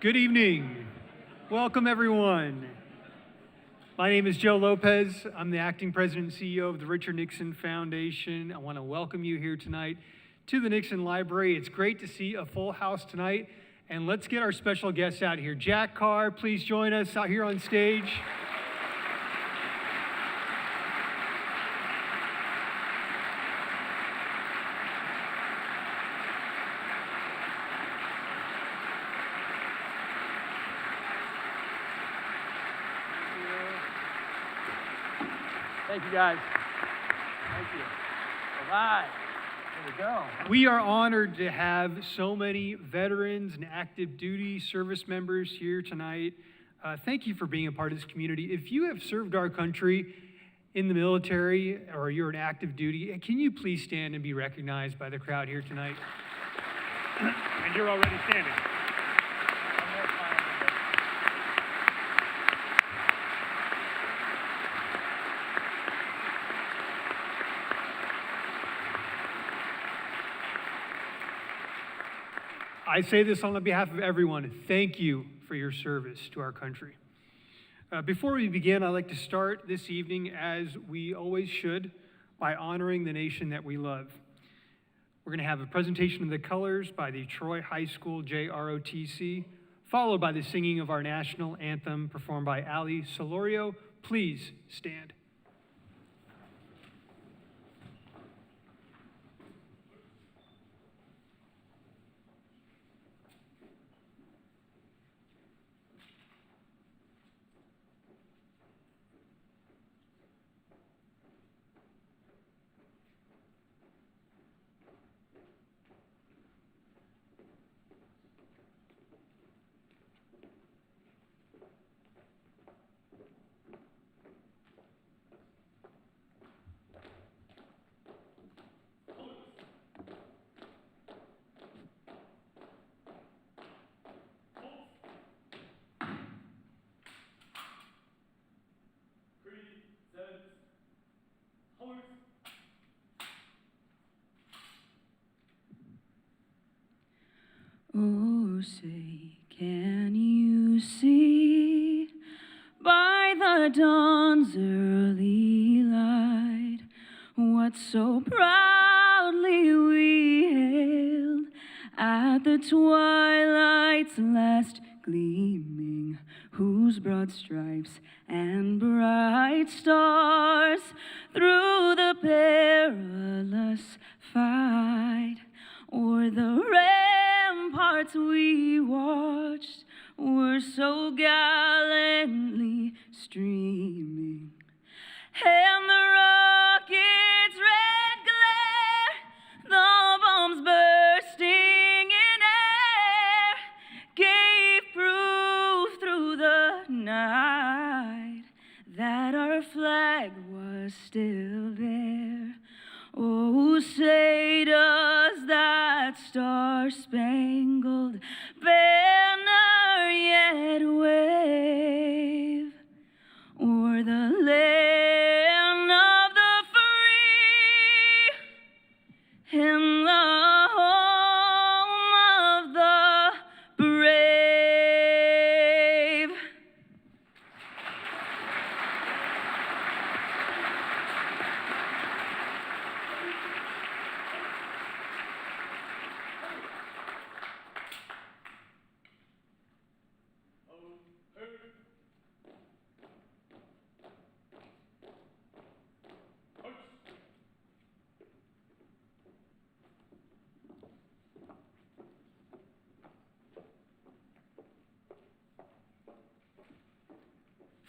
Good evening. Welcome, everyone. My name is Joe Lopez. I'm the acting president and CEO of the Richard Nixon Foundation. I want to welcome you here tonight to the Nixon Library. It's great to see a full house tonight. And let's get our special guests out here. Jack Carr, please join us out here on stage. Thank you, guys. Thank you. All right. There we go. We are honored to have so many veterans and active duty service members here tonight. Thank you for being a part of this community. If you have served our country in the military or you're an active duty, can you please stand and be recognized by the crowd here tonight? And you're already standing. I say this on behalf of everyone. Thank you for your service to our country. Before we begin, I'd like to start this evening, as we always should, by honoring the nation that we love. We're going to have a presentation of the colors by the Troy High School JROTC, followed by the singing of our national anthem performed by Ali Solorio. Please stand. Oh, say, can you see by the dawn's early light what so proudly we hailed at the twilight's last gleaming, whose broad stripes and bright stars through the perilous fight o'er the ramparts we watched were so gallantly streaming, and the rocket's red glare, the bombs bursting in air, gave proof through the night that our flag was still there. Oh, say does that star-spangled banner yet wave o'er the land of the free and the home of the brave?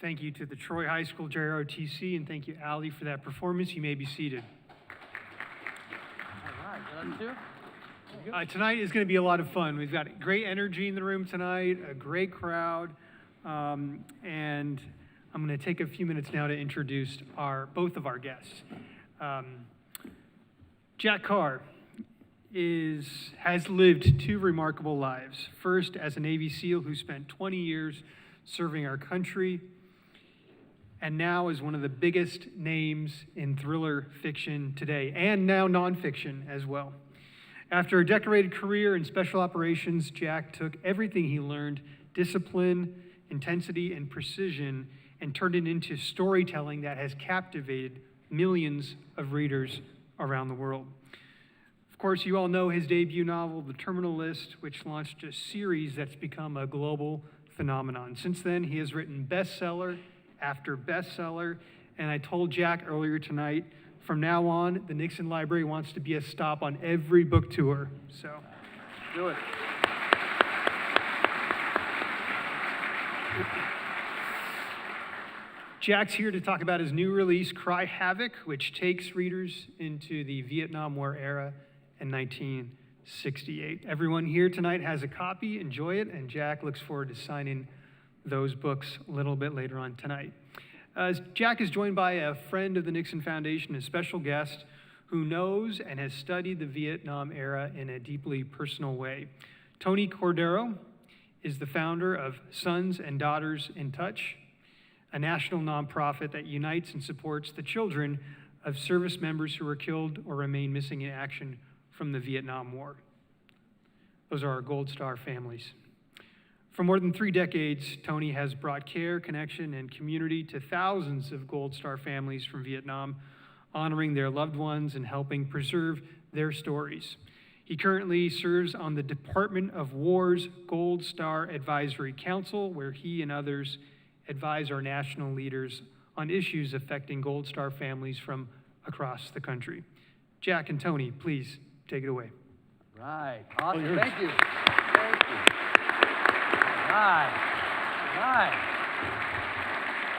Thank you to the Troy High School JROTC, and thank you, Ali, for that performance. You may be seated. All right. Tonight is going to be a lot of fun. We've got great energy in the room tonight, a great crowd, and I'm going to take a few minutes now to introduce both of our guests. Jack Carr has lived two remarkable lives. First, as a Navy SEAL who spent 20 years serving our country, and now is one of the biggest names in thriller fiction today, and now nonfiction as well. After a decorated career in special operations, Jack took everything he learned discipline, intensity, and precision, and turned it into storytelling that has captivated millions of readers around the world. Of course, you all know his debut novel, The Terminal List, which launched a series that's become a global phenomenon. Since then, he has written bestseller after bestseller, and I told Jack earlier tonight, from now on, the Nixon Library wants to be a stop on every book tour, so. Do it. Jack's here to talk about his new release, Cry Havoc, which takes readers into the Vietnam War era in 1968. Everyone here tonight has a copy. Enjoy it, and Jack looks forward to signing those books a little bit later on tonight. Jack is joined by a friend of the Nixon Foundation, a special guest who knows and has studied the Vietnam era in a deeply personal way. Tony Cordero is the founder of Sons and Daughters in Touch, a national nonprofit that unites and supports the children of service members who were killed or remain missing in action from the Vietnam War. Those are our Gold Star families. For more than 3 decades, Tony has brought care, connection, and community to thousands of Gold Star families from Vietnam, honoring their loved ones and helping preserve their stories. He currently serves on the Department of War's Gold Star Advisory Council, where he and others advise our national leaders on issues affecting Gold Star families from across the country. Jack and Tony, please take it away. Right. Awesome. Thank you. Thank you. Right. Right.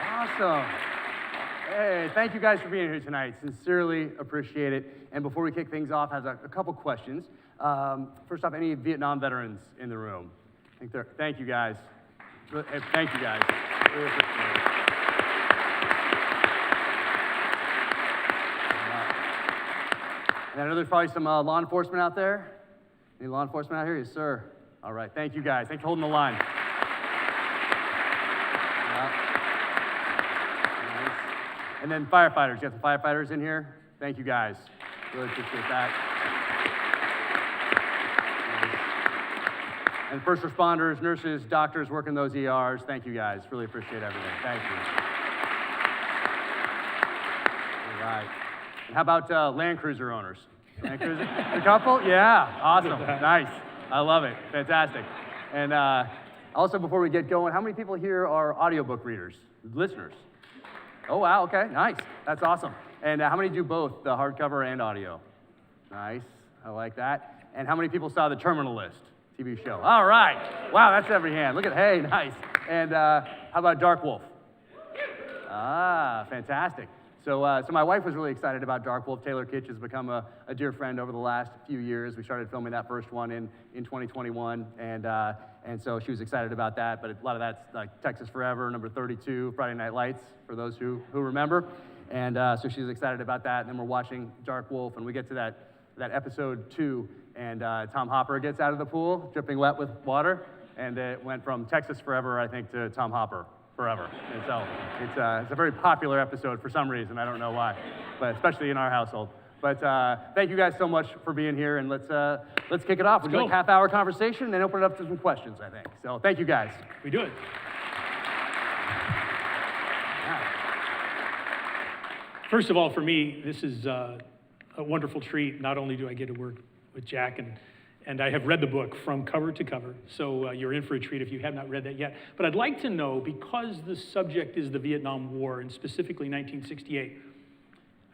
Awesome. Hey, thank you guys for being here tonight. Sincerely appreciate it. And before we kick things off, I have a couple questions. First off, any Vietnam veterans in the room? Thank you guys. Hey, thank you guys. Really appreciate it. And I know there's probably some law enforcement out there. Any law enforcement out here? Yes, sir. All right, thank you guys. Thanks for holding the line. Nice. And then firefighters. You got some firefighters in here? Thank you guys. Really appreciate that. Nice. And first responders, nurses, doctors working those ERs. Thank you guys. Really appreciate everything. Thank you. All right. And how about Land Cruiser owners? Land Cruiser? A couple? Yeah. Awesome. Nice. I love it. Fantastic. And also, before we get going, how many people here are audiobook readers, listeners? Oh, wow. Okay. Nice. That's awesome. And how many do both, the hardcover and audio? Nice. I like that. And how many people saw The Terminal List TV show? All right. Wow, that's every hand. Look at, hey, nice. And how about Dark Wolf? Ah, fantastic. So my wife was really excited about Dark Wolf. Taylor Kitsch has become a dear friend over the last few years. We started filming that first one in 2021, and so she was excited about that. But a lot of that's like Texas Forever, number 32, Friday Night Lights, for those who remember. And so she was excited about that. And then we're watching Dark Wolf, and we get to that episode 2, and Tom Hopper gets out of the pool, dripping wet with water, and it went from Texas Forever, I think, to Tom Hopper Forever. And so it's a very popular episode for some reason. I don't know why, but especially in our household. But thank you guys so much for being here, and let's kick it off. We'll do like half-hour conversation and then open it up to some questions, I think. So thank you guys. We do it. First of all, for me, this is a wonderful treat. Not only do I get to work with Jack, and I have read the book from cover to cover, so you're in for a treat if you have not read that yet. But I'd like to know, because the subject is the Vietnam War, and specifically 1968,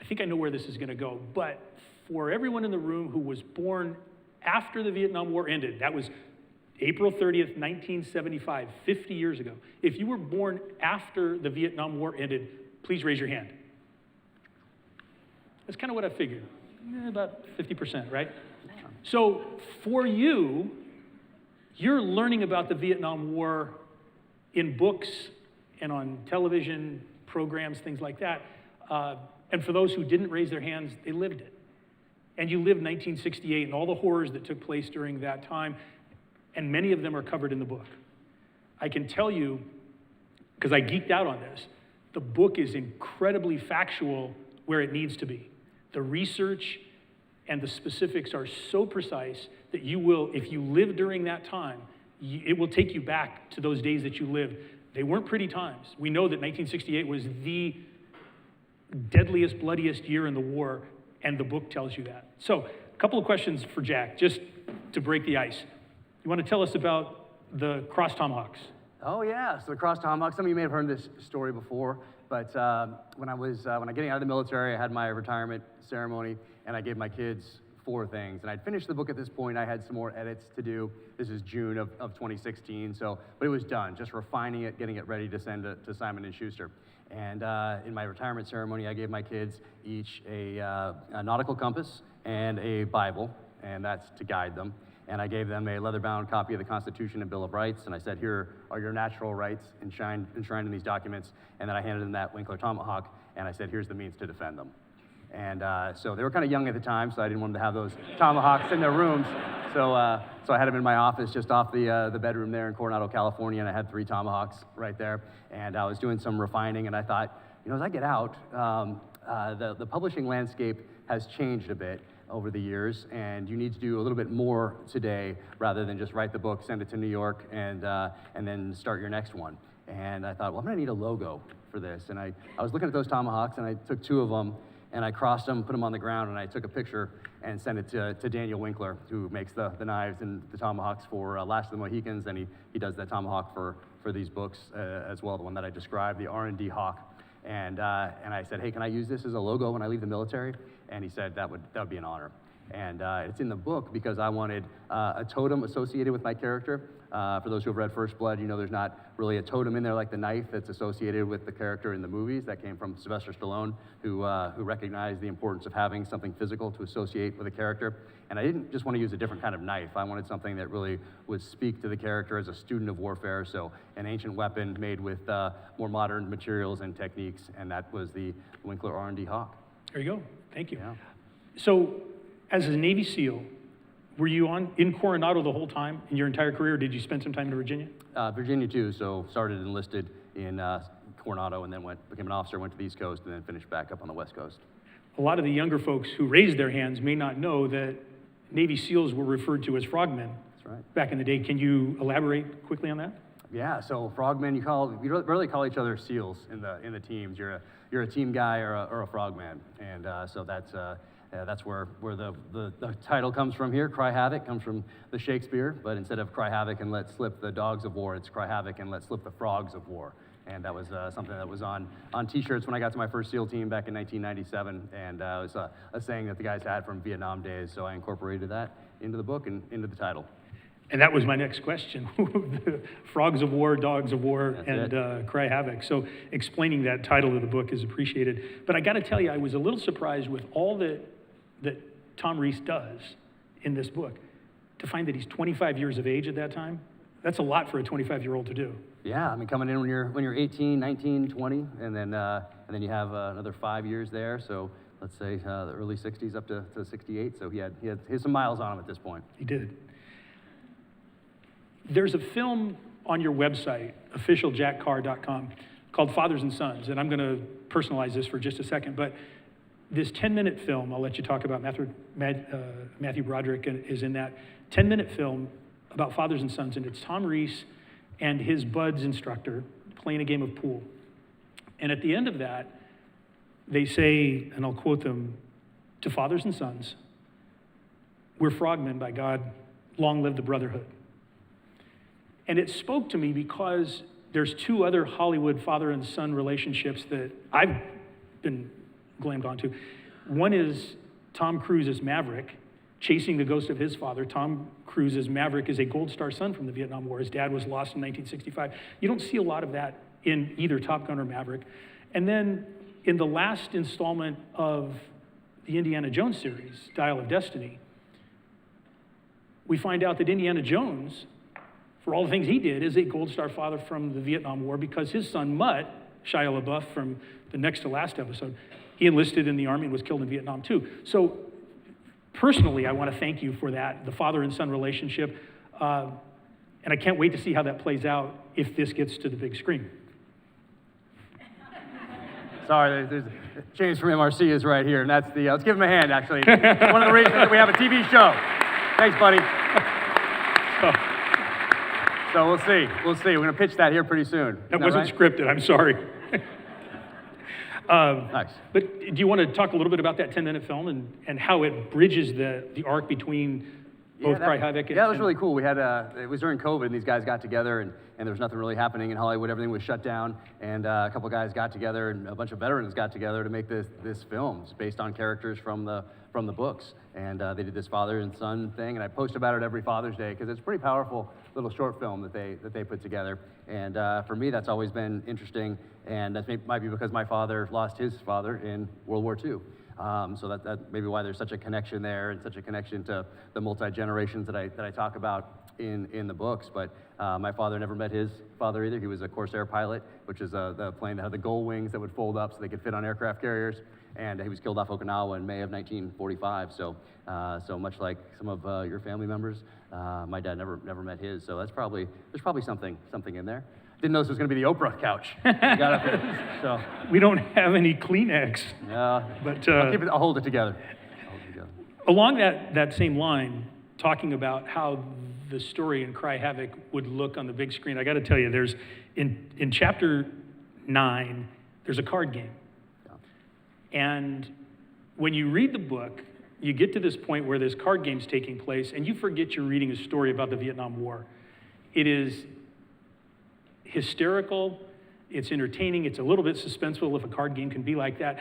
I think I know where this is going to go, but for everyone in the room who was born after the Vietnam War ended, that was April 30th, 1975, 50 years ago. If you were born after the Vietnam War ended, please raise your hand. That's kind of what I figured. About 50%, right? So for you, you're learning about the Vietnam War in books and on television programs, things like that. And for those who didn't raise their hands, they lived it. And you lived 1968 and all the horrors that took place during that time, and many of them are covered in the book. I can tell you, because I geeked out on this, the book is incredibly factual where it needs to be. The research and the specifics are so precise that you will, if you live during that time, it will take you back to those days that you lived. They weren't pretty times. We know that 1968 was the deadliest, bloodiest year in the war, and the book tells you that. So, a couple of questions for Jack, just to break the ice. You want to tell us about the cross tomahawks? Oh yeah, so the cross tomahawk. Some of you may have heard this story before, but when I was getting out of the military, I had my retirement ceremony, and I gave my kids 4 things. And I'd finished the book at this point. I had some more edits to do. This is June of 2016, but it was done, just refining it, getting it ready to send to Simon & Schuster. And in my retirement ceremony, I gave my kids each a nautical compass and a Bible, and that's to guide them. And I gave them a leather-bound copy of the Constitution and Bill of Rights, and I said, here are your natural rights enshrined in these documents. And then I handed them that Winkler tomahawk, and I said, here's the means to defend them. And so they were kind of young at the time, so I didn't want them to have those tomahawks in their rooms. So I had them in my office just off the bedroom there in Coronado, California, and I had 3 tomahawks right there. And I was doing some refining, and I thought, as I get out, the publishing landscape has changed a bit over the years, and you need to do a little bit more today rather than just write the book, send it to New York, and then start your next one. And I thought, well, I'm gonna need a logo for this. And I was looking at those tomahawks, and I took 2 of them, and I crossed them, put them on the ground, and I took a picture and sent it to Daniel Winkler, who makes the knives and the tomahawks for Last of the Mohicans, and he does that tomahawk for these books as well, the one that I described, the R&D Hawk. And I said, hey, can I use this as a logo when I leave the military? And he said that would be an honor. And it's in the book because I wanted a totem associated with my character. For those who have read First Blood, there's not really a totem in there like the knife that's associated with the character in the movies. That came from Sylvester Stallone, who recognized the importance of having something physical to associate with a character. And I didn't just want to use a different kind of knife. I wanted something that really would speak to the character as a student of warfare, so an ancient weapon made with more modern materials and techniques, and that was the Winkler R&D Hawk. There you go. Thank you. Yeah. So, as a Navy SEAL, were you in Coronado the whole time in your entire career, or did you spend some time in Virginia? Virginia too, so started enlisted in Coronado and then became an officer, went to the East Coast, and then finished back up on the West Coast. A lot of the younger folks who raised their hands may not know that Navy SEALs were referred to as frogmen. That's right. Back in the day. Can you elaborate quickly on that? Yeah, so frogmen, you really call each other SEALs in the teams. You're a team guy or a frogman, and so that's where the title comes from here. Cry Havoc comes from the Shakespeare, but instead of Cry Havoc and Let Slip the Dogs of War, it's Cry Havoc and Let Slip the Frogs of War. And that was something that was on T-shirts when I got to my first SEAL team back in 1997, and it was a saying that the guys had from Vietnam days, so I incorporated that into the book and into the title. And that was my next question. Frogs of War, Dogs of War, That's and Cry Havoc. So explaining that title of the book is appreciated. But I got to tell you, I was a little surprised with all that Tom Reece does in this book, to find that he's 25 years of age at that time. That's a lot for a 25-year-old to do. Yeah, I mean, coming in when you're 18, 19, 20, and then you have another 5 years there. So let's say the early 60s up to 68. So he had some miles on him at this point. He did. There's a film on your website, officialjackcarr.com, called Fathers and Sons, and I'm going to personalize this for just a second, but this 10-minute film, I'll let you talk about, Matthew Broderick is in that 10-minute film about fathers and sons, and it's Tom Reece and his buds instructor playing a game of pool. And at the end of that, they say, and I'll quote them, to fathers and sons, we're frogmen by God, long live the brotherhood. And it spoke to me because there's 2 other Hollywood father and son relationships that I've been glammed onto. One is Tom Cruise as Maverick, chasing the ghost of his father. Tom Cruise as Maverick is a Gold Star son from the Vietnam War. His dad was lost in 1965. You don't see a lot of that in either Top Gun or Maverick. And then in the last installment of the Indiana Jones series, Dial of Destiny, we find out that Indiana Jones, for all the things he did, is a Gold Star father from the Vietnam War because his son Mutt, Shia LaBeouf from the next to last episode, he enlisted in the Army and was killed in Vietnam too. So personally, I want to thank you for that, the father and son relationship. And I can't wait to see how that plays out if this gets to the big screen. Sorry, there's James from MRC is right here, and that's let's give him a hand, actually. It's one of the reasons that we have a TV show. Thanks, buddy. So we'll see. We'll see. We're going to pitch that here pretty soon. That Isn't wasn't right? scripted, I'm sorry. Nice. But do you want to talk a little bit about that 10-minute film and how it bridges the arc between both Cry Havoc and... Yeah, that was really cool. We had, it was during COVID, and these guys got together, and there was nothing really happening in Hollywood. Everything was shut down, and a couple guys got together, and a bunch of veterans got together to make this film. It's based on characters from the books, and they did this father and son thing, and I post about it every Father's Day, because it's a pretty powerful little short film that they put together. And for me, that's always been interesting, and that might be because my father lost his father in World War II. So that may be why there's such a connection there, and such a connection to the multi-generations that I talk about in the books. But my father never met his father either. He was a Corsair pilot, which is the plane that had the gull wings that would fold up so they could fit on aircraft carriers. And he was killed off Okinawa in May of 1945. So much like some of your family members, my dad never met his. So there's probably something in there. Didn't know this was going to be the Oprah couch. Got up here, so. We don't have any Kleenex. But I'll hold it together. Along that same line, talking about how the story in Cry Havoc would look on the big screen, I got to tell you, there's in chapter 9, there's a card game. And when you read the book, you get to this point where this card game's taking place, and you forget you're reading a story about the Vietnam War. It is hysterical, it's entertaining, it's a little bit suspenseful if a card game can be like that.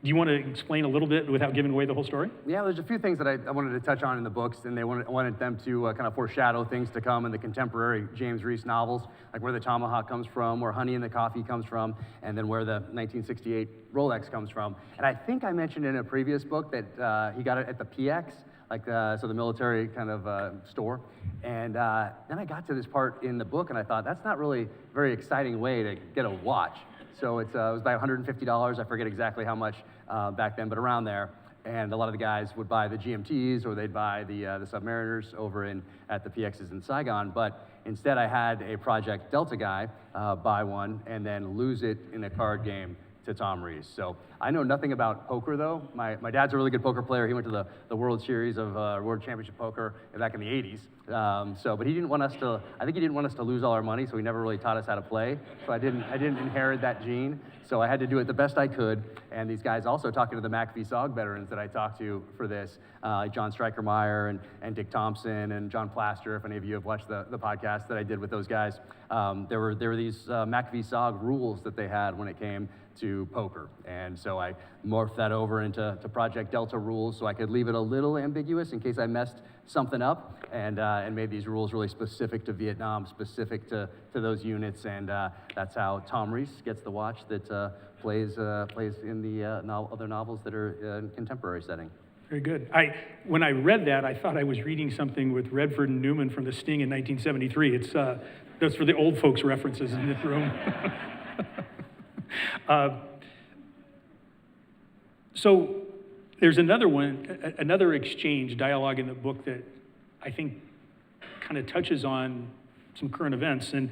Do you want to explain a little bit without giving away the whole story? Yeah, there's a few things that I wanted to touch on in the books, and I wanted them to kind of foreshadow things to come in the contemporary James Reece novels, like where the tomahawk comes from, where Honey in the Coffee comes from, and then where the 1968 Rolex comes from. And I think I mentioned in a previous book that he got it at the PX, so the military kind of store. And then I got to this part in the book, and I thought, that's not really a very exciting way to get a watch. So it was about $150. I forget exactly how much back then, but around there. And a lot of the guys would buy the GMTs, or they'd buy the Submariners over at the PXs in Saigon. But instead, I had a Project Delta guy buy one and then lose it in a card game to Tom Reece. So I know nothing about poker, though. My dad's a really good poker player. He went to the World Series of World Championship Poker back in the 80s. But he didn't want us to, I think he didn't want us to lose all our money, so he never really taught us how to play. So I didn't inherit that gene. So I had to do it the best I could. And these guys also, talking to the MACV-SOG veterans that I talked to for this, like John Stryker-Meyer and Dick Thompson and John Plaster, if any of you have watched the podcast that I did with those guys, there were these MACV-SOG rules that they had when it came to poker. And so I morphed that over into Project Delta rules so I could leave it a little ambiguous in case I messed something up, and made these rules really specific to Vietnam, specific to those units, and that's how Tom Reece gets the watch that plays in the other novels that are in contemporary setting. Very good. When I read that, I thought I was reading something with Redford and Newman from The Sting in 1973. It's that's for the old folks references in this room. So there's another exchange, dialogue in the book that I think kind of touches on some current events. And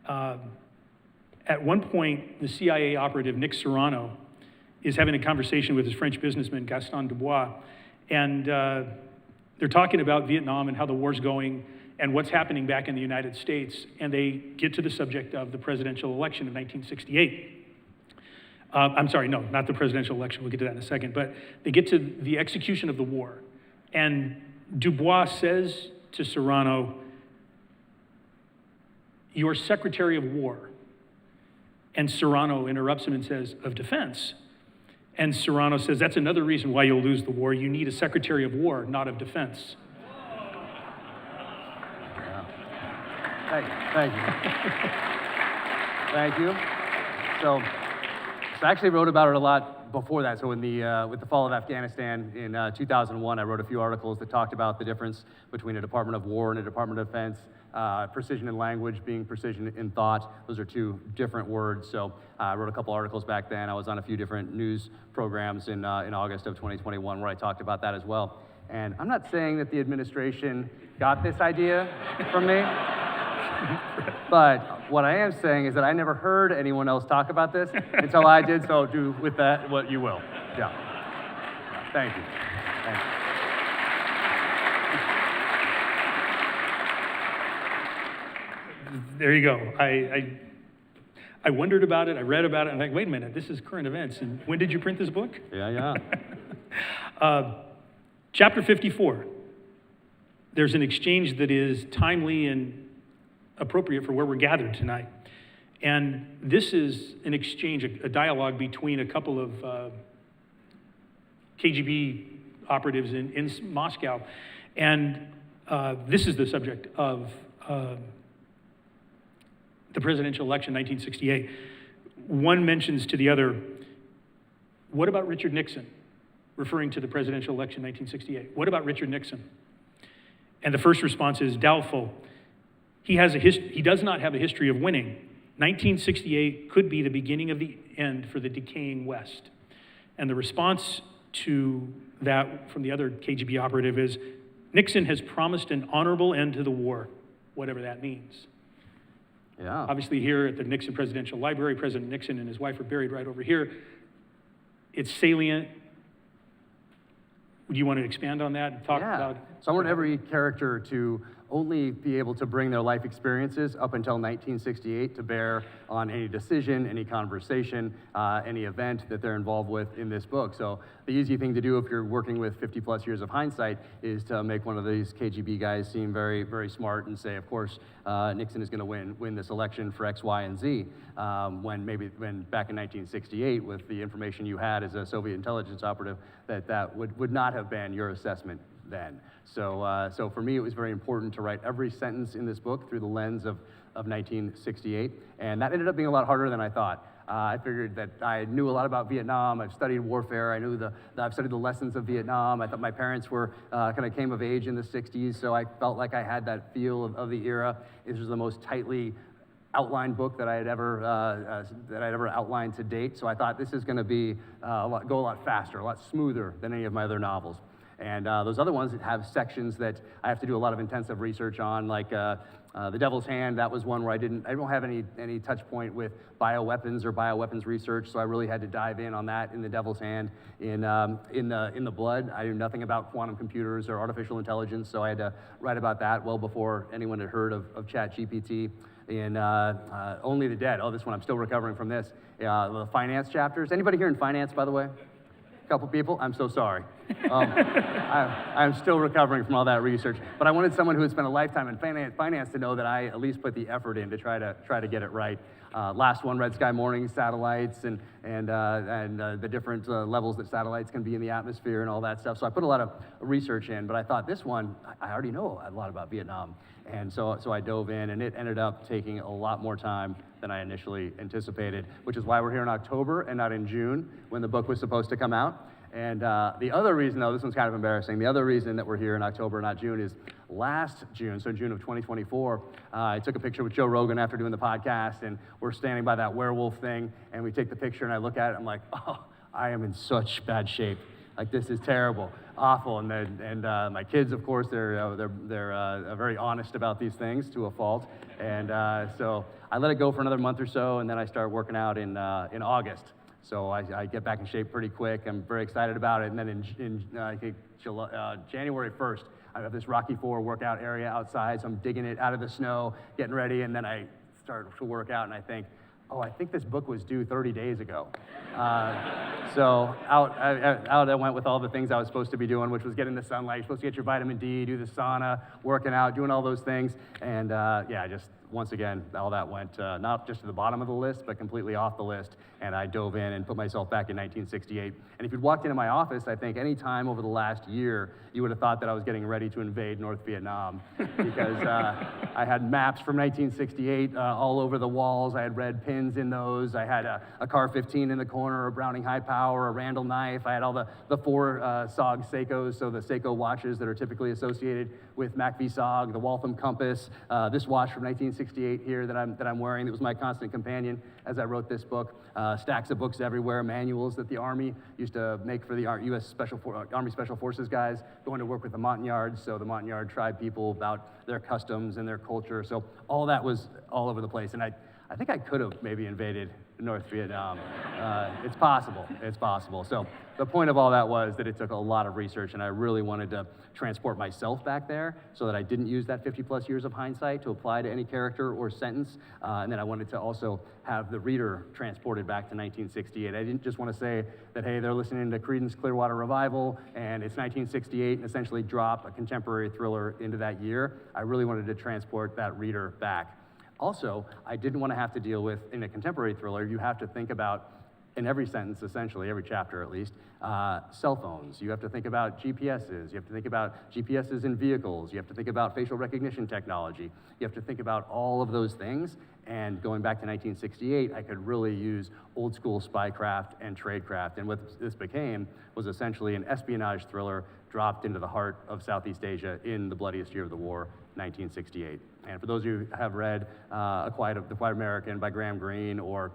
at one point, the CIA operative Nick Serrano is having a conversation with his French businessman Gaston Dubois, and they're talking about Vietnam and how the war's going and what's happening back in the United States, and they get to the subject of the presidential election of 1968. I'm sorry, no, not the presidential election. We'll get to that in a second. But they get to the execution of the war. And Dubois says to Serrano, "You're Secretary of War." And Serrano interrupts him and says, "Of Defense." And Serrano says, "That's another reason why you'll lose the war. You need a Secretary of War, not of Defense." Yeah. Thank you. Thank you. So I actually wrote about it a lot before that. So with the fall of Afghanistan in 2001, I wrote a few articles that talked about the difference between a Department of War and a Department of Defense. Precision in language being precision in thought. Those are two different words. So I wrote a couple articles back then. I was on a few different news programs in August of 2021 where I talked about that as well. And I'm not saying that the administration got this idea from me. But what I am saying is that I never heard anyone else talk about this until I did, so do with that what you will. Yeah. Thank you. Thank you. there you go. I wondered about it, I read about it, and I'm like, wait a minute, this is current events. And when did you print this book? Yeah. Chapter 54. There's an exchange that is timely and appropriate for where we're gathered tonight. And this is an exchange, a dialogue between a couple of KGB operatives in Moscow. And this is the subject of the presidential election, 1968. One mentions to the other, what about Richard Nixon? Referring to the presidential election, 1968. What about Richard Nixon? And the first response is doubtful. He does not have a history of winning. 1968 could be the beginning of the end for the decaying West. And the response to that from the other KGB operative is, Nixon has promised an honorable end to the war, whatever that means. Yeah. Obviously here at the Nixon Presidential Library, President Nixon and his wife are buried right over here. It's salient. Do you want to expand on that and talk about? So I want every character to only be able to bring their life experiences up until 1968 to bear on any decision, any conversation, any event that they're involved with in this book. So the easy thing to do if you're working with 50 plus years of hindsight is to make one of these KGB guys seem very, very smart and say, of course, Nixon is going to win this election for X, Y, and Z. When back in 1968, with the information you had as a Soviet intelligence operative, that would not have been your assessment then. So for me, it was very important to write every sentence in this book through the lens of 1968, and that ended up being a lot harder than I thought. I figured that I knew a lot about Vietnam. I've studied warfare. I've studied the lessons of Vietnam. I thought my parents were kind of came of age in the 60s, so I felt like I had that feel of the era. This was the most tightly outlined book that I had ever outlined to date. So I thought this is going to be go a lot faster, a lot smoother than any of my other novels. And those other ones that have sections that I have to do a lot of intensive research on, like The Devil's Hand. That was one where I don't have any touch point with bioweapons or bioweapons research, so I really had to dive in on that in The Devil's Hand. In the Blood, I knew nothing about quantum computers or artificial intelligence, so I had to write about that well before anyone had heard of ChatGPT. In Only the Dead, this one, I'm still recovering from this. The finance chapters. Anybody here in finance, by the way? A couple people? I'm so sorry. I'm still recovering from all that research, but I wanted someone who had spent a lifetime in finance to know that I at least put the effort in to try to get it right. Last one, Red Sky Morning, satellites, and the different levels that satellites can be in the atmosphere and all that stuff. So I put a lot of research in, but I thought this one, I already know a lot about Vietnam. And so I dove in, and it ended up taking a lot more time than I initially anticipated, which is why we're here in October and not in June when the book was supposed to come out. And the other reason, though, this one's kind of embarrassing, the other reason that we're here in October, not June, is last June, so June of 2024, I took a picture with Joe Rogan after doing the podcast, and we're standing by that werewolf thing, and we take the picture, and I look at it, I'm like, oh, I am in such bad shape. Like, this is terrible, awful. And my kids, of course, they're very honest about these things to a fault. And so I let it go for another month or so, and then I start working out in August. So I get back in shape pretty quick. I'm very excited about it. And then in I think January 1st, I have this Rocky IV workout area outside, so I'm digging it out of the snow, getting ready, and then I start to work out, and I think, oh, I think this book was due 30 days ago. So out I went with all the things I was supposed to be doing, which was getting the sunlight. You're supposed to get your vitamin D, do the sauna, working out, doing all those things. And just once again, all that went not just to the bottom of the list, but completely off the list. And I dove in and put myself back in 1968. And if you'd walked into my office, I think any time over the last year, you would have thought that I was getting ready to invade North Vietnam, because I had maps from 1968 all over the walls. I had red pins in those. I had a Carr 15 in the corner, a Browning High Power, a Randall knife. I had all the four SOG Seikos, so the Seiko watches that are typically associated with Mac V SOG, the Waltham Compass, this watch from 1968 here that I'm wearing. That was my constant companion as I wrote this book. Stacks of books everywhere, manuals that the Army used to make for the U.S. Army Special Forces guys, going to work with the Montagnards, so the Montagnard tribe people, about their customs and their culture. So all that was all over the place. And I think I could have maybe invaded North Vietnam. It's possible, it's possible. So the point of all that was that it took a lot of research, and I really wanted to transport myself back there so that I didn't use that 50 plus years of hindsight to apply to any character or sentence. And then I wanted to also have the reader transported back to 1968. I didn't just want to say that, hey, they're listening to Creedence Clearwater Revival, and it's 1968, and essentially drop a contemporary thriller into that year. I really wanted to transport that reader back. Also, I didn't want to have to deal with, in a contemporary thriller, you have to think about, in every sentence, essentially, every chapter at least, cell phones. You have to think about GPSs. You have to think about GPSs in vehicles. You have to think about facial recognition technology. You have to think about all of those things. And going back to 1968, I could really use old school spycraft and tradecraft. And what this became was essentially an espionage thriller dropped into the heart of Southeast Asia in the bloodiest year of the war, 1968. And for those of you who have read The Quiet American by Graham Greene, or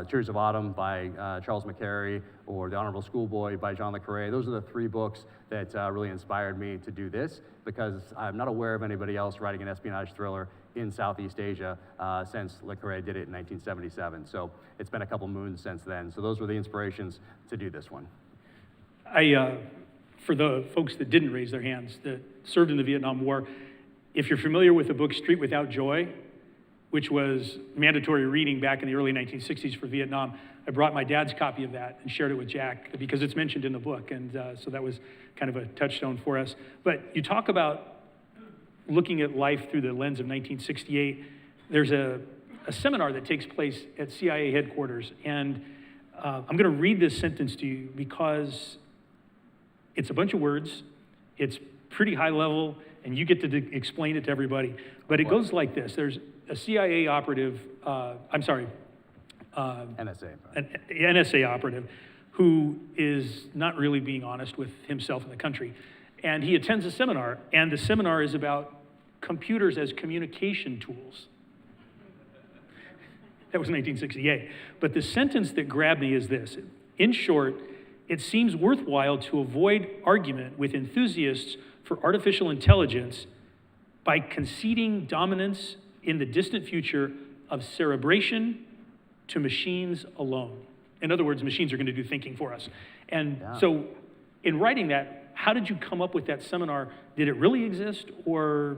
Tears of Autumn by Charles McCary, or The Honorable Schoolboy by John le Carré, those are the three books that really inspired me to do this, because I'm not aware of anybody else writing an espionage thriller in Southeast Asia since le Carré did it in 1977. So it's been a couple moons since then. So those were the inspirations to do this one. For the folks that didn't raise their hands, that served in the Vietnam War, if you're familiar with the book Street Without Joy, which was mandatory reading back in the early 1960s for Vietnam, I brought my dad's copy of that and shared it with Jack because it's mentioned in the book, and so that was kind of a touchstone for us. But you talk about looking at life through the lens of 1968. There's a seminar that takes place at CIA headquarters, and I'm going to read this sentence to you because it's a bunch of words, it's pretty high level, and you get to explain it to everybody. But it goes like this. There's a CIA operative, NSA. an NSA operative, who is not really being honest with himself and the country. And he attends a seminar, and the seminar is about computers as communication tools. That was 1968. But the sentence that grabbed me is this. In short, it seems worthwhile to avoid argument with enthusiasts for artificial intelligence by conceding dominance in the distant future of cerebration to machines alone. In other words, machines are going to do thinking for us. And so in writing that, how did you come up with that seminar? Did it really exist, or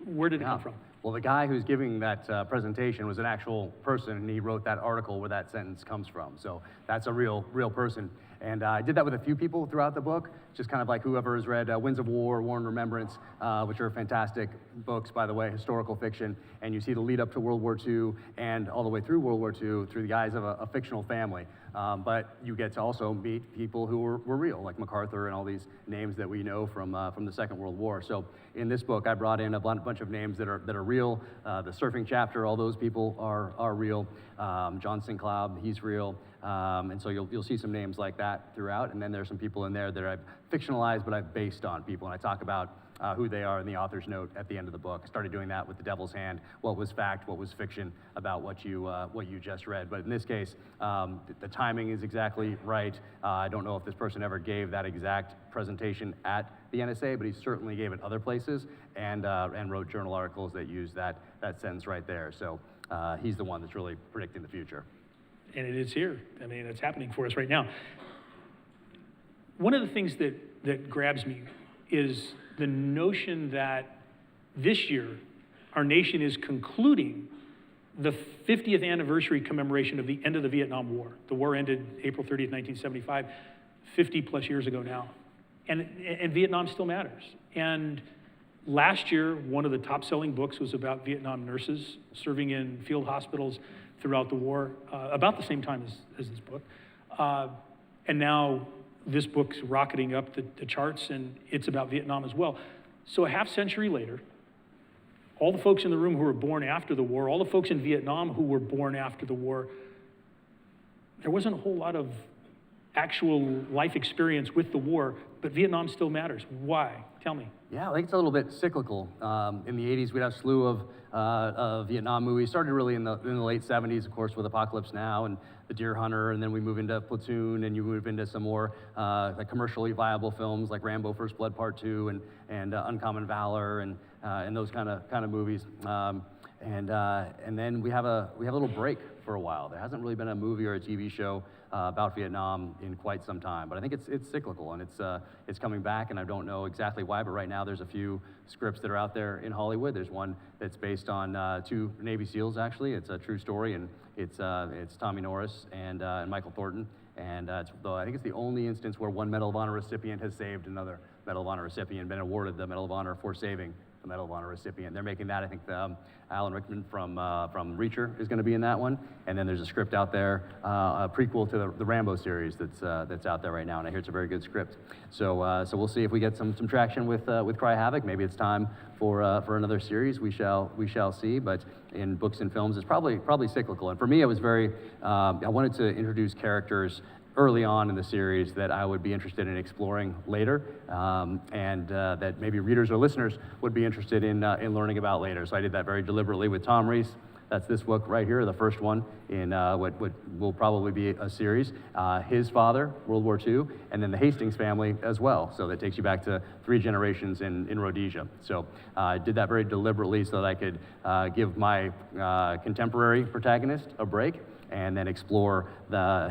where did it come from? Well, the guy who's giving that presentation was an actual person, and he wrote that article where that sentence comes from. So that's a real person. And I did that with a few people throughout the book, just kind of like whoever has read Winds of War, War and Remembrance, which are fantastic books, by the way, historical fiction. And you see the lead up to World War II and all the way through World War II through the eyes of a fictional family. But you get to also meet people who were real, like MacArthur and all these names that we know from the Second World War. So in this book, I brought in a bunch of names that are real. The surfing chapter, all those people are real. John Sinclair, he's real. And so you'll see some names like that throughout. And then there's some people in there that I've fictionalized, but I've based on people. And I talk about who they are in the author's note at the end of the book. I started doing that with The Devil's Hand, what was fact, what was fiction about what you just read. But in this case, the timing is exactly right. I don't know if this person ever gave that exact presentation at the NSA, but he certainly gave it other places and wrote journal articles that use that sentence right there. So he's the one that's really predicting the future. And it is here. I mean, it's happening for us right now. One of the things that grabs me is the notion that this year, our nation is concluding the 50th anniversary commemoration of the end of the Vietnam War. The war ended April 30th, 1975, 50 plus years ago now. And Vietnam still matters. And last year, one of the top selling books was about Vietnam nurses serving in field hospitals throughout the war, about the same time as this book. And now this book's rocketing up the charts, and it's about Vietnam as well. So a half century later, all the folks in the room who were born after the war, all the folks in Vietnam who were born after the war, there wasn't a whole lot of actual life experience with the war, but Vietnam still matters. Why? Tell me. Yeah, I think it's a little bit cyclical. In the 80s, we'd have a slew of Vietnam movies. Started really in the late 70s, of course, with Apocalypse Now and The Deer Hunter, and then we move into Platoon, and you move into some more like commercially viable films like Rambo: First Blood Part 2 and Uncommon Valor and those kind of movies. And then we have a little break for a while. There hasn't really been a movie or a TV show about Vietnam in quite some time, but I think it's cyclical, and it's coming back, and I don't know exactly why, but right now there's a few scripts that are out there in Hollywood. There's one that's based on 2 Navy SEALs, actually. It's a true story, and it's Tommy Norris and Michael Thornton, and I think it's the only instance where one Medal of Honor recipient has saved another Medal of Honor recipient, been awarded the Medal of Honor for saving the Medal of Honor recipient. They're making that. I think Alan Rickman from Reacher is going to be in that one. And then there's a script out there, a prequel to the Rambo series that's out there right now. And I hear it's a very good script. So we'll see if we get some traction with Cry Havoc. Maybe it's time for another series. We shall see. But in books and films, it's probably cyclical. And for me, it was very. I wanted to introduce characters early on in the series that I would be interested in exploring later, and that maybe readers or listeners would be interested in learning about later. So I did that very deliberately with Tom Reece. That's this book right here, the first one in what will probably be a series. His father, World War II, and then the Hastings family as well. So that takes you back to 3 generations in Rhodesia. So I did that very deliberately so that I could give my contemporary protagonist a break, and then explore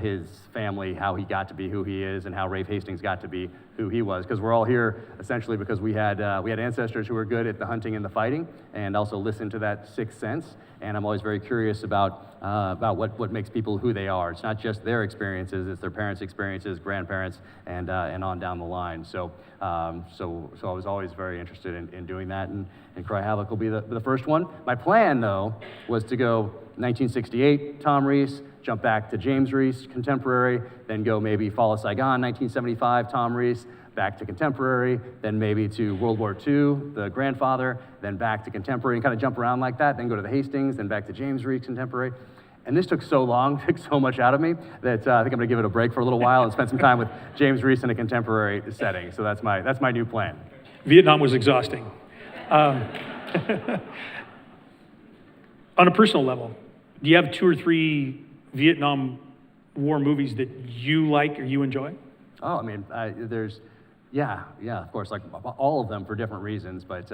his family, how he got to be who he is, and how Rafe Hastings got to be who he was. Because we're all here essentially because we had ancestors who were good at the hunting and the fighting, and also listened to that sixth sense. And I'm always very curious about what makes people who they are. It's not just their experiences; it's their parents' experiences, grandparents, and on down the line. So I was always very interested in doing that, and Cry Havoc will be the first one. My plan, though, was to go 1968, Tom Reece, jump back to James Reece, contemporary, then go maybe Fall of Saigon, 1975, Tom Reece, back to contemporary, then maybe to World War II, the grandfather, then back to contemporary, and kind of jump around like that, then go to the Hastings, then back to James Reece, contemporary. And this took so long, took so much out of me, that I think I'm gonna give it a break for a little while and spend some time with James Reece in a contemporary setting. So that's my new plan. Vietnam was exhausting. On a personal level, do you have 2 or 3 Vietnam War movies that you like or you enjoy? Oh, I mean, of course, like all of them for different reasons, but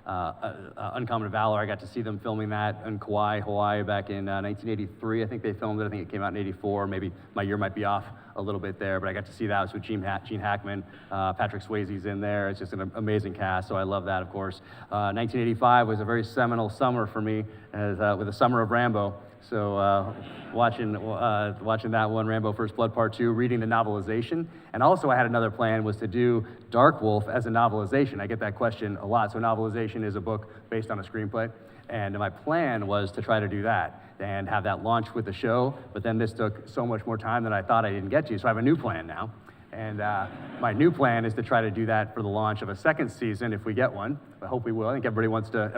Uncommon Valor, I got to see them filming that in Kauai, Hawaii back in 1983. I think they filmed it. I think it came out in 84. Maybe my year might be off a little bit there, but I got to see that. It was with Gene Hackman. Patrick Swayze's in there. It's just an amazing cast, so I love that, of course. 1985 was a very seminal summer for me with the Summer of Rambo. So watching that one, Rambo First Blood Part 2, reading the novelization. And also I had another plan was to do Dark Wolf as a novelization. I get that question a lot. So novelization is a book based on a screenplay. And my plan was to try to do that and have that launch with the show. But then this took so much more time than I thought I didn't get to. So I have a new plan now. And my new plan is to try to do that for the launch of a second season if we get one. I hope we will. I think everybody wants to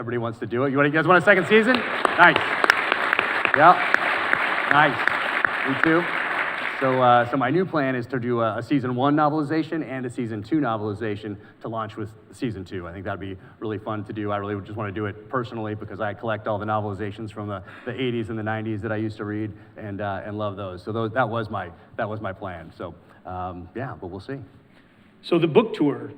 do it. You guys want a second season? Nice. Yep. Nice. Me too. So my new plan is to do a season 1 novelization and a season 2 novelization to launch with season 2. I think that'd be really fun to do. I really just want to do it personally because I collect all the novelizations from the 80s and the 90s that I used to read and love those. So that was my plan. So but we'll see. So the book tour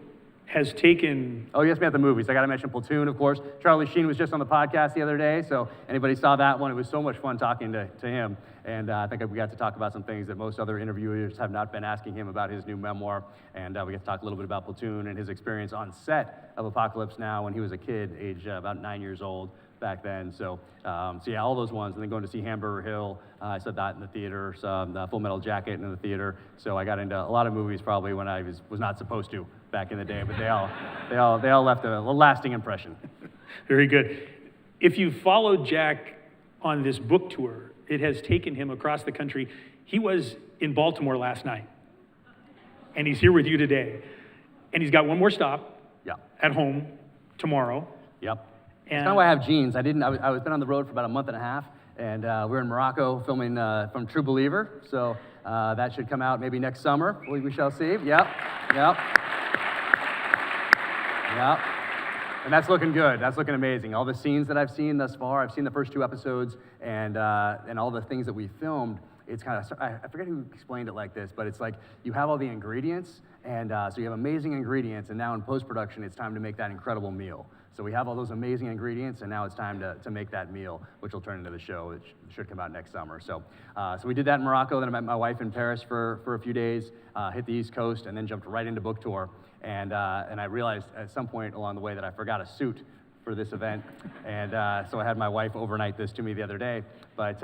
has taken... Oh, yes, we have the movies. I got to mention Platoon, of course. Charlie Sheen was just on the podcast the other day, so anybody saw that one, it was so much fun talking to him. And I think we got to talk about some things that most other interviewers have not been asking him about his new memoir. And we got to talk a little bit about Platoon and his experience on set of Apocalypse Now when he was a kid, age about 9 years old back then. So yeah, all those ones. And then going to see Hamburger Hill. I saw that in the theater. Saw Full Metal Jacket in the theater. So I got into a lot of movies probably when I was not supposed to back in the day, but they all left a lasting impression. Very good. If you followed Jack on this book tour, it has taken him across the country. He was in Baltimore last night, and he's here with you today. And he's got one more stop at home tomorrow. Yep. And That's kind of why I have jeans. I was been on the road for about a month and a half, and we're in Morocco filming from True Believer. So that should come out maybe next summer. We shall see. Yep. And that's looking good. That's looking amazing. All the scenes that I've seen thus far, I've seen the first 2 episodes, and all the things that we filmed it's kind of, I forget who explained it like this, but it's like you have all the ingredients, and so you have amazing ingredients, and now in post-production, it's time to make that incredible meal. So we have all those amazing ingredients, and now it's time to make that meal, which will turn into the show, which should come out next summer. So we did that in Morocco, then I met my wife in Paris for a few days, hit the East Coast, and then jumped right into book tour. And I realized at some point along the way that I forgot a suit for this event, and so I had my wife overnight this to me the other day. But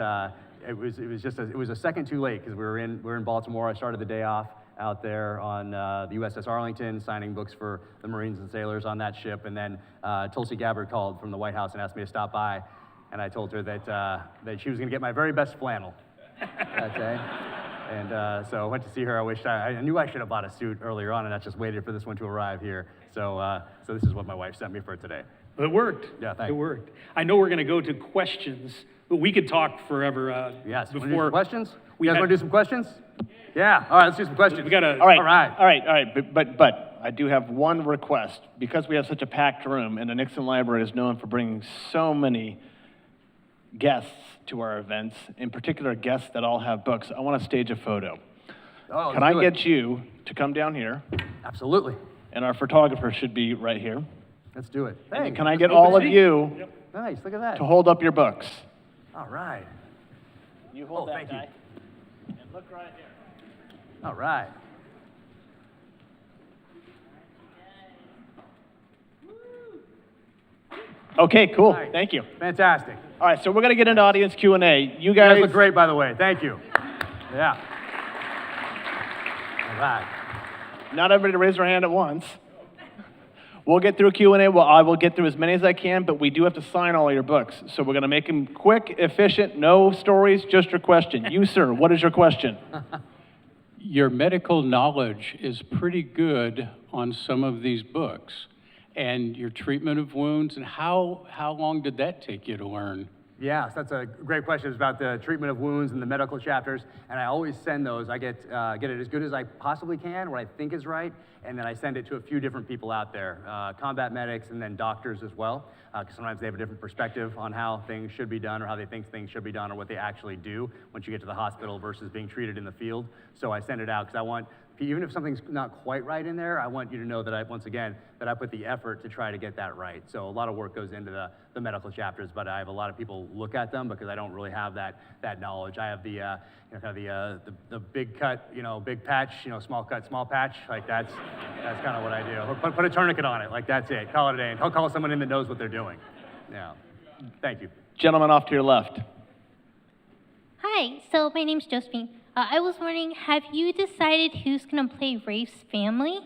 it was a second too late because we were in Baltimore. I started the day off out there on the USS Arlington, signing books for the Marines and sailors on that ship, and then Tulsi Gabbard called from the White House and asked me to stop by, and I told her that she was going to get my very best flannel that day. And so I went to see her. I knew I should have bought a suit earlier on, and I just waited for this one to arrive here. So this is what my wife sent me for today. It worked. Yeah, thanks. It worked. I know we're going to go to questions, but we could talk forever. Yes. Before Wanna do some questions? we You guys had- want to do some questions? Yeah. All right. Let's do some questions. We got to. All right, All right. all right, all right. But I do have one request. Because we have such a packed room, and the Nixon Library is known for bringing so many guests to our events, in particular guests that all have books, I want to stage a photo. Oh, Can let's I do it. get you to come down here? Absolutely. And our photographer should be right here. Let's do it. And Thanks. can I get all of you Nice. Look at that. to hold up your books? All right. You hold Oh, thank you. And look right here. All right. Okay, cool. All right. Thank you. Fantastic. All right, so we're going to get into audience Q&A. You You guys guys, look great, by the way. Thank you. Yeah. All right. not everybody raise their hand at once. We'll get through Q&A. Well, I will get through as many as I can, but we do have to sign all your books. So we're going to make them quick, efficient, no stories, just your question. You, sir, what is your question? Your medical knowledge is pretty good on some of these books, and your treatment of wounds, and how long did that take you to learn? Yes, that's a great question. It's about the treatment of wounds and the medical chapters, and I always send those. I get it as good as I possibly can, what I think is right, and then I send it to a few different people out there, combat medics and then doctors as well, because sometimes they have a different perspective on how things should be done or how they think things should be done or what they actually do once you get to the hospital versus being treated in the field. So I send it out because I want, even if something's not quite right in there, I want you to know that I put the effort to try to get that right. So a lot of work goes into the medical chapters, but I have a lot of people look at them because I don't really have that knowledge. I have the big cut, big patch, small cut, small patch. Like that's kind of what I do. Put a tourniquet on it. Like that's it. Call it a day. And call someone in that knows what they're doing. Yeah. Thank you. Gentleman off to your left. Hi, so my name's Josephine. I was wondering, have you decided who's going to play Rafe's family?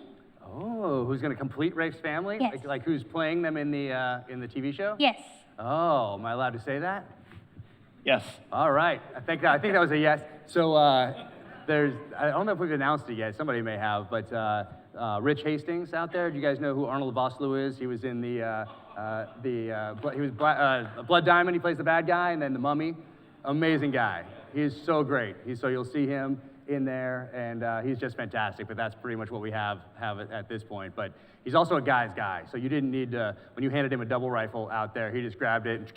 Oh, who's going to complete Rafe's family? Yes. Like who's playing them in the TV show? Yes. Oh, am I allowed to say that? Yes. All right. I think that was a yes. So I don't know if we've announced it yet. Somebody may have, but Rich Hastings out there. Do you guys know who Arnold Vosloo is? He was in Blood Diamond. He plays the bad guy, and then The Mummy. Amazing guy. He is so great. So you'll see him in there, and he's just fantastic. But that's pretty much what we have at this point. But he's also a guy's guy. So you didn't need to, when you handed him a double rifle out there, he just grabbed it, and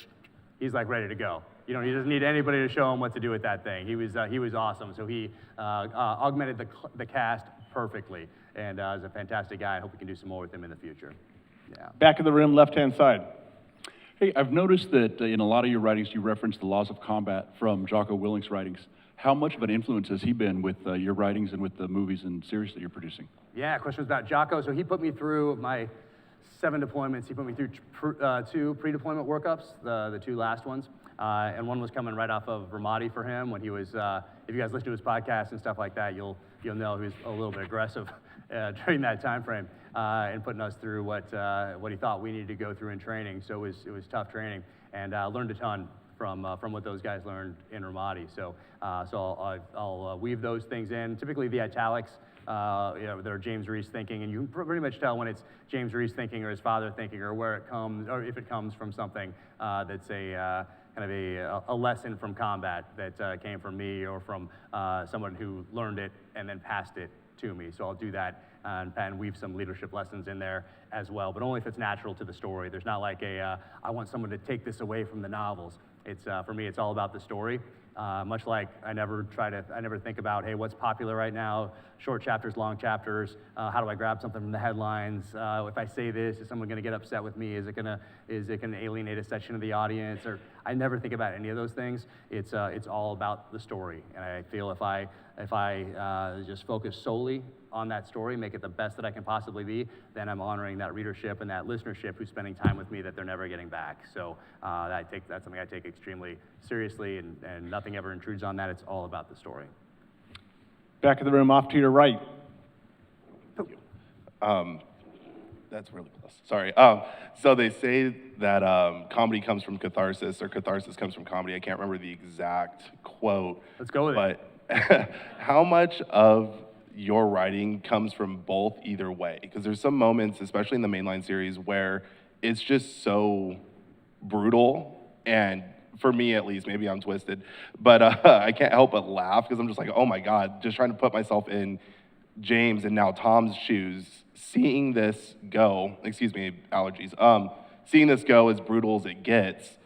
he's like ready to go. He doesn't need anybody to show him what to do with that thing. He was awesome. So he augmented the cast perfectly, and is a fantastic guy. I hope we can do some more with him in the future. Yeah. Back of the room, left-hand side. Hey, I've noticed that in a lot of your writings, you reference the laws of combat from Jocko Willink's writings. How much of an influence has he been with your writings and with the movies and series that you're producing? Yeah, question was about Jocko. So he put me through my 7 deployments. He put me through 2 pre-deployment workups, the 2 last ones. And one was coming right off of Ramadi for him when he was, if you guys listen to his podcast and stuff like that, you'll know he was a little bit aggressive during that time frame and putting us through what he thought we needed to go through in training. So it was tough training, and learned a ton from what those guys learned in Ramadi. So I'll weave those things in. Typically the italics that are James Reece thinking, and you can pretty much tell when it's James Reece thinking or his father thinking or where it comes, or if it comes from something that's kind of a lesson from combat that came from me or from someone who learned it and then passed it to me. So I'll do that and weave some leadership lessons in there as well, but only if it's natural to the story. There's not like I want someone to take this away from the novels. It's for me, it's all about the story. Much like I never think about, hey, what's popular right now, short chapters, long chapters, how do I grab something from the headlines? If I say this, is someone gonna get upset with me? Is it gonna alienate a section of the audience? Or I never think about any of those things. It's all about the story. And I feel if I just focus solely on that story, make it the best that I can possibly be, then I'm honoring that readership and that listenership who's spending time with me that they're never getting back. So that's something I take extremely seriously, and nothing ever intrudes on that. It's all about the story. Back of the room, off to your right. That's really close. Sorry. So they say that comedy comes from catharsis, or catharsis comes from comedy. I can't remember the exact quote. Let's go with it. But how much of your writing comes from both either way? Because there's some moments, especially in the mainline series, where it's just so brutal, and for me at least, maybe I'm twisted, but I can't help but laugh because I'm just like, oh my God, just trying to put myself in James and now Tom's shoes, seeing this go, excuse me, allergies, seeing this go as brutal as it gets,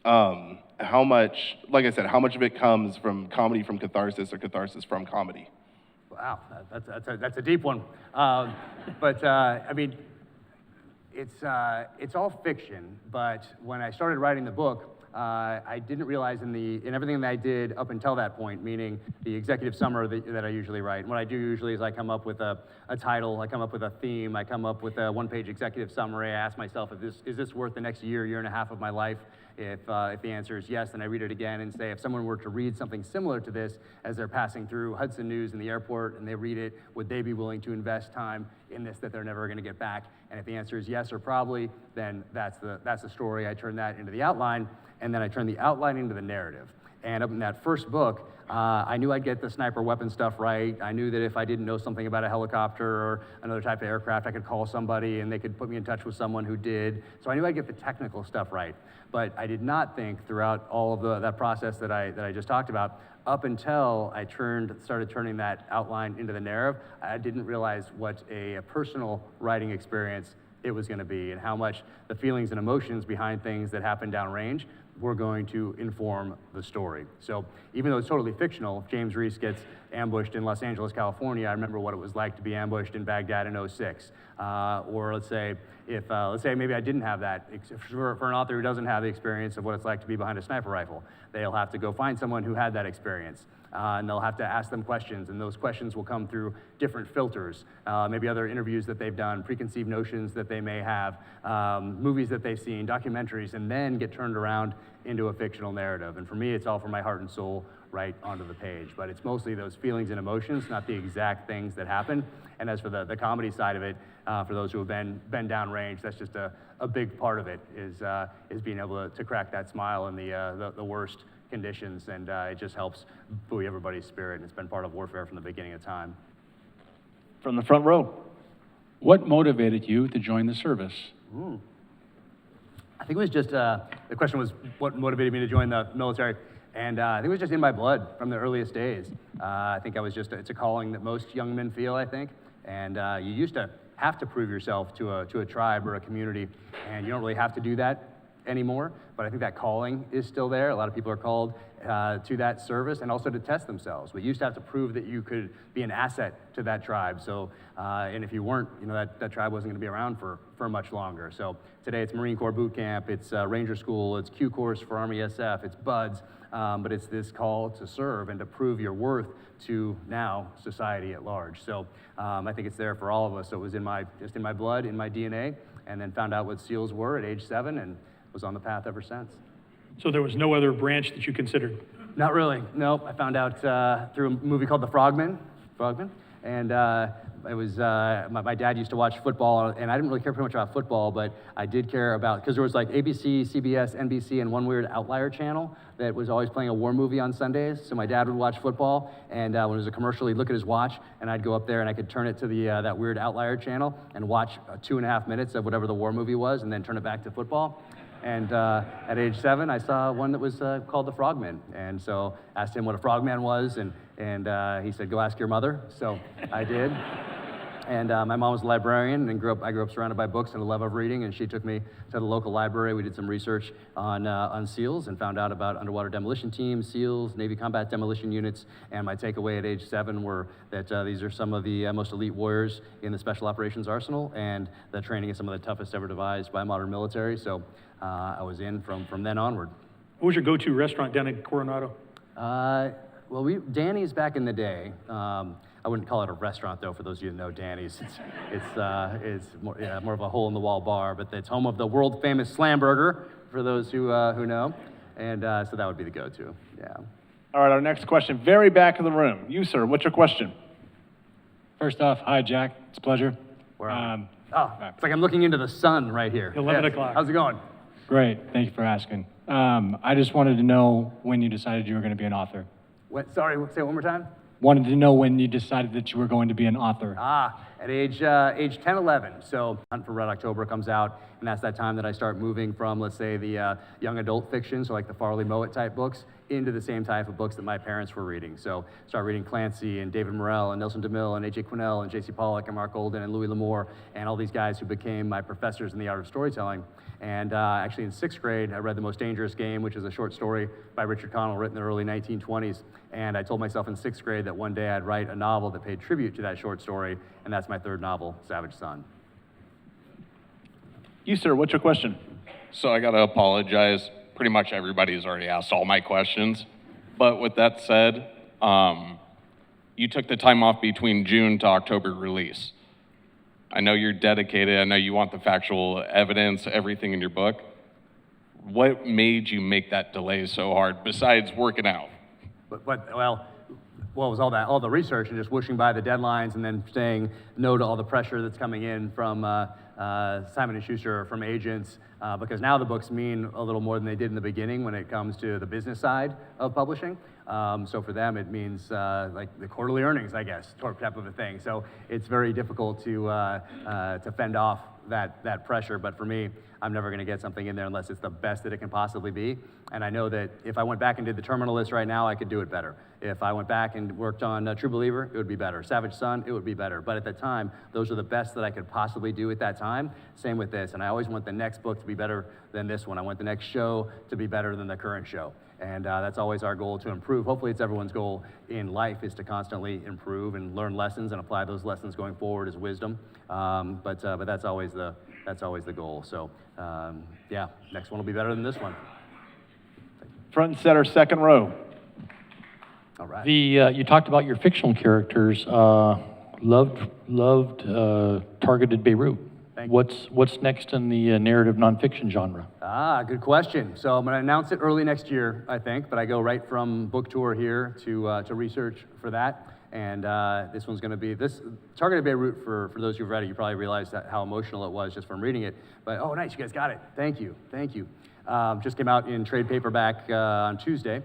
how much, like I said, how much of it comes from comedy from catharsis or catharsis from comedy? Wow, that's a deep one. But I mean, it's all fiction, but when I started writing the book, I didn't realize in everything that I did up until that point, meaning the executive summary that I usually write. And what I do usually is I come up with a title, I come up with a theme, I come up with a one-page executive summary. I ask myself, is this worth the next year and a half of my life? If the answer is yes, then I read it again and say, if someone were to read something similar to this as they're passing through Hudson News in the airport and they read it, would they be willing to invest time in this that they're never going to get back? And if the answer is yes or probably, then that's the story. I turn that into the outline, and then I turn the outline into the narrative. And up in that first book, I knew I'd get the sniper weapon stuff right. I knew that if I didn't know something about a helicopter or another type of aircraft, I could call somebody and they could put me in touch with someone who did. So I knew I'd get the technical stuff right. But I did not think throughout all of that process that I just talked about, up until I started turning that outline into the narrative, I didn't realize what a personal writing experience it was going to be, and how much the feelings and emotions behind things that happen downrange were going to inform the story. So even though it's totally fictional, if James Reece gets ambushed in Los Angeles, California, I remember what it was like to be ambushed in Baghdad in '06. Or let's say maybe I didn't have that. For an author who doesn't have the experience of what it's like to be behind a sniper rifle, they'll have to go find someone who had that experience. And they'll have to ask them questions, and those questions will come through different filters, maybe other interviews that they've done, preconceived notions that they may have, movies that they've seen, documentaries, and then get turned around into a fictional narrative. And for me, it's all from my heart and soul right onto the page. But it's mostly those feelings and emotions, not the exact things that happen. And as for the comedy side of it, for those who have been downrange, that's just a big part of it, is being able to crack that smile in the worst conditions, and it just helps buoy everybody's spirit, and it's been part of warfare from the beginning of time. From the front row. What motivated you to join the service? I think it was just, the question was what motivated me to join the military, and I think it was just in my blood from the earliest days. I think it's a calling that most young men feel, I think, and you used to have to prove yourself to a tribe or a community, and you don't really have to do that anymore, but I think that calling is still there. A lot of people are called to that service and also to test themselves. We used to have to prove that you could be an asset to that tribe. So, and if you weren't, that tribe wasn't going to be around for much longer. So today it's Marine Corps boot camp, it's Ranger School, it's Q course for Army SF, it's BUDS, but it's this call to serve and to prove your worth to now society at large. So I think it's there for all of us. So it was just in my blood, in my DNA, and then found out what SEALs were at age 7 and was on the path ever since. So there was no other branch that you considered? Not really, no. I found out through a movie called The Frogman, and it was, my dad used to watch football, and I didn't really care pretty much about football, but I did care about, because there was like ABC, CBS, NBC, and one weird outlier channel that was always playing a war movie on Sundays, so my dad would watch football, and when it was a commercial, he'd look at his watch, and I'd go up there and I could turn it to that weird outlier channel and watch 2.5 minutes of whatever the war movie was, and then turn it back to football. And at age 7, I saw one that was called The Frogman. And so asked him what a frogman was, and he said, go ask your mother. So I did. And my mom was a librarian, and I grew up surrounded by books and a love of reading, and she took me to the local library. We did some research on SEALs and found out about underwater demolition teams, SEALs, Navy combat demolition units, and my takeaway at age 7 were that these are some of the most elite warriors in the Special Operations Arsenal, and the training is some of the toughest ever devised by modern military, so I was in from then onward. What was your go-to restaurant down in Coronado? Well, Danny's back in the day. I wouldn't call it a restaurant, though, for those of you who know Danny's. It's more of a hole-in-the-wall bar, but it's home of the world-famous Slam Burger, for those who know. And so that would be the go-to, yeah. All right, our next question, very back of the room. You, sir, what's your question? First off, hi, Jack. It's a pleasure. It's like I'm looking into the sun right here. 11 o'clock. How's it going? Great. Thank you for asking. I just wanted to know when you decided you were going to be an author. Sorry, say it one more time? Wanted to know when you decided that you were going to be an author. At age 10, 11. So Hunt for Red October comes out, and that's that time that I start moving from, let's say, the young adult fiction, so like the Farley Mowat type books, into the same type of books that my parents were reading. So start reading Clancy and David Morrell and Nelson DeMille and A.J. Quinnell and J.C. Pollock and Mark Golden and Louis L'Amour and all these guys who became my professors in the art of storytelling. And actually in 6th grade, I read The Most Dangerous Game, which is a short story by Richard Connell written in the early 1920s. And I told myself in 6th grade that one day I'd write a novel that paid tribute to that short story, and that's my 3rd novel, Savage Son. You, sir, what's your question? So I gotta apologize. Pretty much everybody's already asked all my questions. But with that said, you took the time off between June to October release. I know you're dedicated. I know you want the factual evidence, everything in your book. What made you make that delay so hard besides working out? Well, it was all the research and just whooshing by the deadlines and then saying no to all the pressure that's coming in from Simon & Schuster, from agents, because now the books mean a little more than they did in the beginning when it comes to the business side of publishing. So for them, it means like the quarterly earnings, I guess, type of a thing. So it's very difficult to fend off that pressure. But for me, I'm never going to get something in there unless it's the best that it can possibly be. And I know that if I went back and did The Terminal List right now, I could do it better. If I went back and worked on True Believer, it would be better. Savage Son, it would be better. But at the time, those are the best that I could possibly do at that time. Same with this. And I always want the next book to be better than this one. I want the next show to be better than the current show. And that's always our goal, to improve. Hopefully it's everyone's goal in life, is to constantly improve and learn lessons and apply those lessons going forward as wisdom. But that's always the goal. So yeah, next one will be better than this one. Front and center, second row. All right. You talked about your fictional characters. Loved targeted Beirut. What's next in the narrative nonfiction genre? Good question. So I'm going to announce it early next year, I think, but I go right from book tour here to research for that. And this one's going to be Targeted Beirut. For those who've read it, you probably realized how emotional it was just from reading it. But oh, nice, you guys got it. Thank you. Just came out in trade paperback on Tuesday.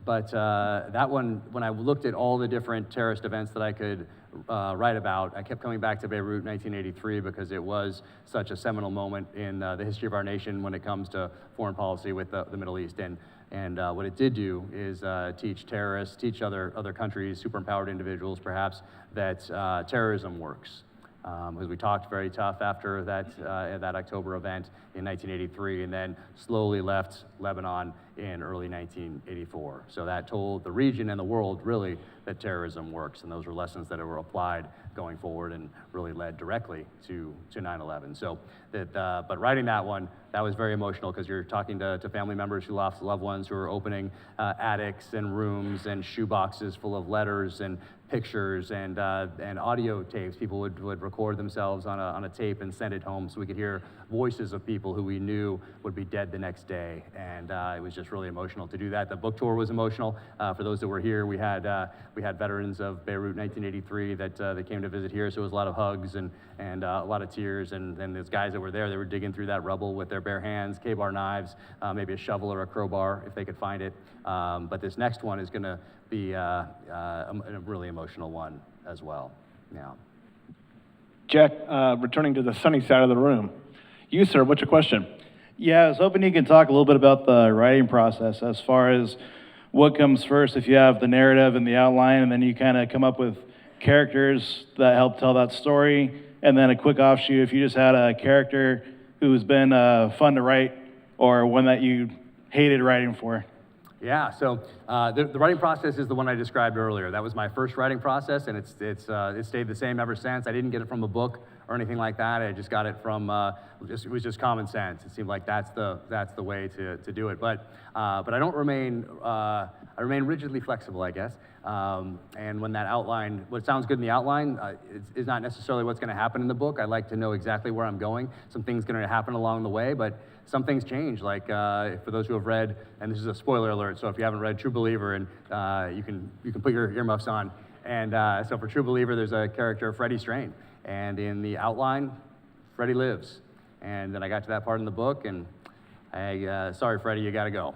But that one, when I looked at all the different terrorist events that I could write about, I kept coming back to Beirut 1983 because it was such a seminal moment in the history of our nation when it comes to foreign policy with the Middle East. And what it did do is teach terrorists, teach other countries, super empowered individuals perhaps, that terrorism works. Because we talked very tough after that October event in 1983, and then slowly left Lebanon in early 1984. So that told the region and the world really that terrorism works, and those were lessons that were applied going forward and really led directly to 9/11. So but writing that one, that was very emotional because you're talking to family members who lost loved ones, who are opening attics and rooms and shoeboxes full of letters and pictures and audio tapes. People would record themselves on a tape and send it home so we could hear voices of people who we knew would be dead the next day. And it was just really emotional to do that. The book tour was emotional. For those that were here, we had veterans of Beirut 1983 that came to visit here, so it was a lot of hugs and a lot of tears. And then those guys that were there, they were digging through that rubble with their bare hands, K-bar knives, maybe a shovel or a crowbar if they could find it. But this next one is going to be a really emotional one as well. Yeah. Jack, returning to the sunny side of the room. You, sir, what's your question? Yeah, I was hoping you could talk a little bit about the writing process as far as what comes first, if you have the narrative and the outline, and then you kind of come up with characters that help tell that story? And then a quick offshoot, if you just had a character who's been fun to write or one that you hated writing for. Yeah, so the writing process is the one I described earlier. That was my first writing process, and it's stayed the same ever since. I didn't get it from a book or anything like that. I just got it from it was just common sense. It seemed like that's the way to do it. But I don't remain I remain rigidly flexible, I guess. And when that outline, what sounds good in the outline, is not necessarily what's going to happen in the book. I like to know exactly where I'm going. Some things going to happen along the way, but some things change. Like for those who have read, and this is a spoiler alert, so if you haven't read True Believer, and you can put your earmuffs on. And so for True Believer, there's a character, Freddie Strain, and in the outline, Freddie lives. And then I got to that part in the book, and sorry, Freddie, you got to go.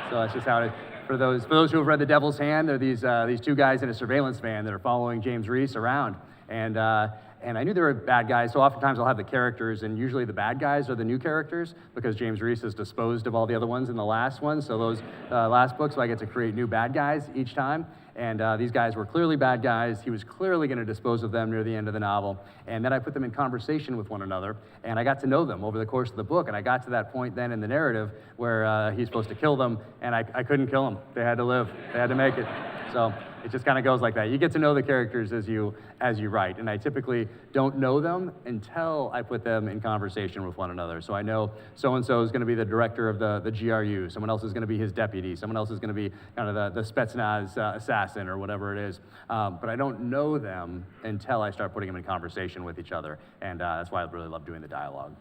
So that's just how it. For those who have read The Devil's Hand, there are these two guys in a surveillance van that are following James Reece around, and I knew they were bad guys. So oftentimes I'll have the characters, and usually the bad guys are the new characters because James Reece has disposed of all the other ones in the last one. So those last books, so I get to create new bad guys each time. And these guys were clearly bad guys. He was clearly going to dispose of them near the end of the novel. And then I put them in conversation with one another, and I got to know them over the course of the book. And I got to that point then in the narrative where he's supposed to kill them, and I couldn't kill them. They had to live. They had to make it. So it just kind of goes like that. You get to know the characters as you write, and I typically don't know them until I put them in conversation with one another. So I know so-and-so is going to be the director of the GRU, someone else is going to be his deputy, someone else is going to be kind of the Spetsnaz assassin or whatever it is, but I don't know them until I start putting them in conversation with each other, and that's why I really love doing the dialogue.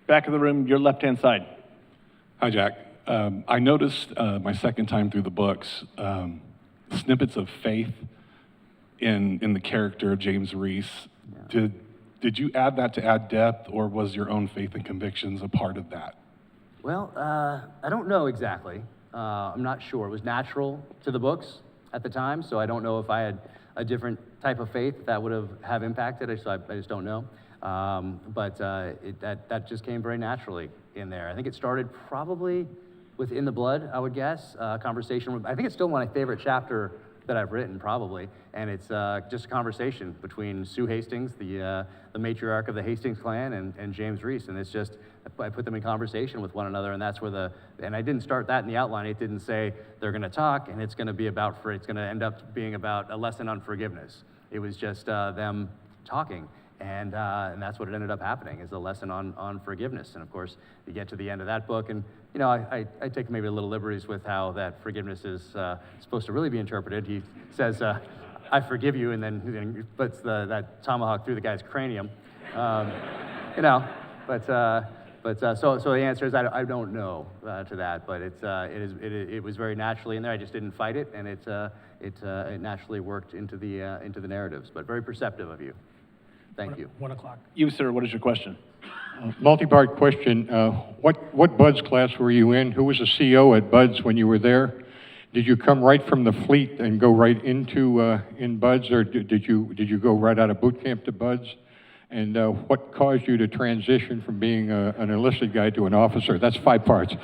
Back of the room, your left-hand side. Hi, Jack. I noticed my second time through the books, snippets of faith in the character of James Reece. Yeah. Did you add that to add depth, or was your own faith and convictions a part of that? Well, I don't know exactly. I'm not sure. It was natural to the books at the time, so I don't know if I had a different type of faith that would have impacted it, so I just don't know. But that just came very naturally in there. I think it started probably within the blood, I would guess. Conversation. I think it's still my favorite chapter that I've written, probably, and it's just a conversation between Sue Hastings, the matriarch of the Hastings clan, and James Reece, and it's just I put them in conversation with one another, and that's where and I didn't start that in the outline. It didn't say they're going to talk, and it's going to be about it's going to end up being about a lesson on forgiveness. It was just them talking. And that's what it ended up happening, is a lesson on forgiveness. And of course, you get to the end of that book, and you know, I take maybe a little liberties with how that forgiveness is supposed to really be interpreted. He says, "I forgive you," and then he puts that tomahawk through the guy's cranium. You know, but so the answer is I don't know to that, but it was very naturally in there. I just didn't fight it, and it naturally worked into the narratives. But very perceptive of you. Thank you. 1 o'clock. You, sir, what is your question? Multi-part question. What BUDS class were you in? Who was the CO at BUDS when you were there? Did you come right from the fleet and go right into in BUDS, or did you go right out of boot camp to BUDS? And what caused you to transition from being an enlisted guy to an officer? That's 5 parts.